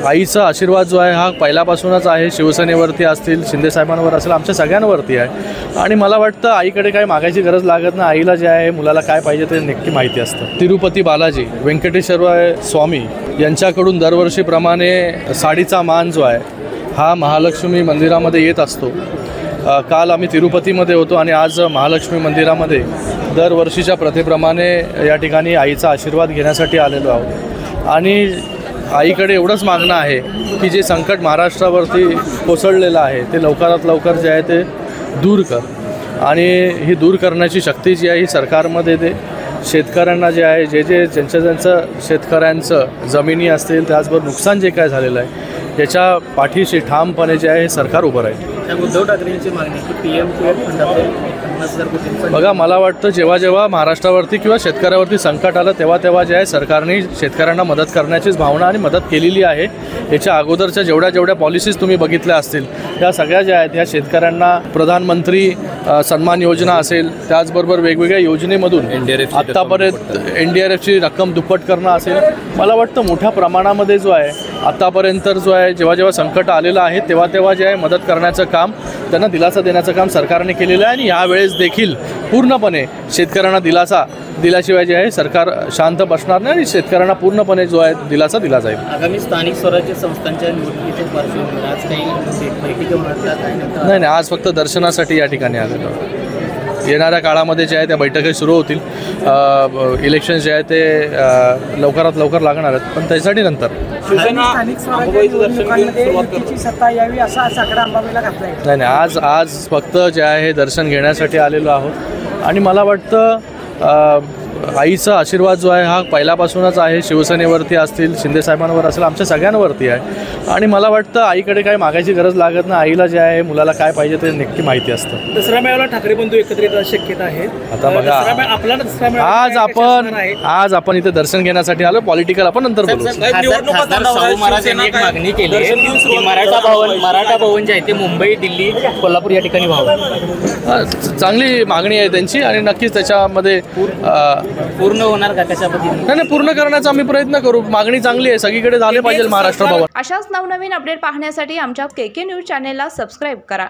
आईचा आशीर्वाद जो आहे हा पहिल्यापासूनच आहे. शिवसेनेवरती असतील, शिंदेसाहेबांवर असेल, आमच्या सगळ्यांवरती आहे. आणि मला वाटतं आईकडे काही मागायची गरज लागत नाही. आईला जे आहे मुलाला काय पाहिजे ते नक्की माहिती असतं. तिरुपती बालाजी व्यंकटेश्वर स्वामी यांच्याकडून दरवर्षीप्रमाणे साडीचा मान जो आहे हा महालक्ष्मी मंदिरामध्ये येत असतो. काल आम्ही तिरुपतीमध्ये होतो आणि आज महालक्ष्मी मंदिरामध्ये दरवर्षीच्या प्रथेप्रमाणे या ठिकाणी आईचा आशीर्वाद घेण्यासाठी आलेलो आहोत. आणि आईकडे एवढंच मागणं आहे की जे संकट महाराष्ट्रावरती कोसळलेलं आहे ते लवकरात लवकर जे आहे ते दूर कर. आणि ही दूर करण्याची शक्ती जी आहे ही सरकारमध्ये दे. शेतकऱ्यांना जे आहे ज्यांचं शेतकऱ्यांचं जमिनी असतील त्याचबरोबर नुकसान जे काय झालेलं आहे याच्या पाठीशी ठामपणे जे आहे हे सरकार उभं राहील. उद्धव ठाकरेंची मागणी की PM केअर फंडातून 50,000 कोटी. बघा, मला वाटतं जेव्हा महाराष्ट्रावरती किंवा शेतकऱ्यावरती संकट आलं तेव्हा जे आहे सरकारने शेतकऱ्यांना मदत करण्याचीच भावना आणि मदत केलेली आहे. याच्या अगोदरच्या जेवढ्या पॉलिसीज तुम्ही बघितल्या असतील त्या सगळ्या ज्या आहेत ह्या शेतकऱ्यांना प्रधानमंत्री सन्मान योजना असेल, त्याचबरोबर वेगवेगळ्या योजनेमधून आत्तापर्यंत NDRFची रक्कम दुप्पट करणं असेल. मला वाटतं मोठ्या प्रमाणामध्ये जो आहे आत्तापर्यंत जो आहे जेव्हा संकट आलेलं आहे तेव्हा जे आहे मदत करण्याचं काम, त्यांना दिलासा देण्याचं काम सरकारने केलेलं आहे. आणि यावेळेस देखील पूर्णपणे शेतकऱ्यांना दिलासा दिल्याशिवाय जे आहे सरकार शांत बसणार नाही आणि शेतकऱ्यांना पूर्णपणे जो आहे दिलासा दिला जाईल. आगामी स्थानिक स्वराज्य संस्थांच्या निवडणुकीच्या पार्श्वभूमीवर आज काही बैठकी होणार नाही, आज फक्त दर्शनासाठी या ठिकाणी आलेलो. येणाऱ्या काळामध्ये जे आहे त्या बैठकी सुरू होतील. इलेक्शन जे आहे ते लवकरात लवकर लागणार आहेत, पण त्यासाठी नंतर. नाही, आज फक्त जे आहे हे दर्शन घेण्यासाठी आलेलो आहोत. आणि मला वाटतं आईचा आशीर्वाद जो आहे हा पहिल्यापासूनच आहे. शिवसेनेवरती असतील, शिंदेसाहेबांवर असेल, आमच्या सगळ्यांवरती आहे. आणि मला वाटतं आईकडे काही मागायची गरज लागत नाही. आईला जे आहे मुलाला काय पाहिजे ते नक्की माहिती असतं. दसरा मेळाव्याला ठाकरे बंधू एकत्र येण्याची शक्यता आहे. आता बघा, आज आपण इथे दर्शन घेण्यासाठी आलो. पॉलिटिकल आपण नंतर बोलू. शाहू महाराज यांनी एक मागणी केली की मराठा भवन जे आहे ते मुंबई, दिल्ली, कोल्हापूर या ठिकाणी व्हावं. चांगली मागणी आहे त्यांची आणि नक्कीच त्याच्यामध्ये पूर्ण होणार का कशा पद्धतीने? नाही, पूर्ण करण्याचा आम्ही प्रयत्न करू. मागणी चांगली आहे, सगळीकडे झाले पाहिजे महाराष्ट्र भवन. अशाच नवनवीन अपडेट पाहण्यासाठी आमच्या KK न्यूज चॅनेलला सबस्क्राईब करा.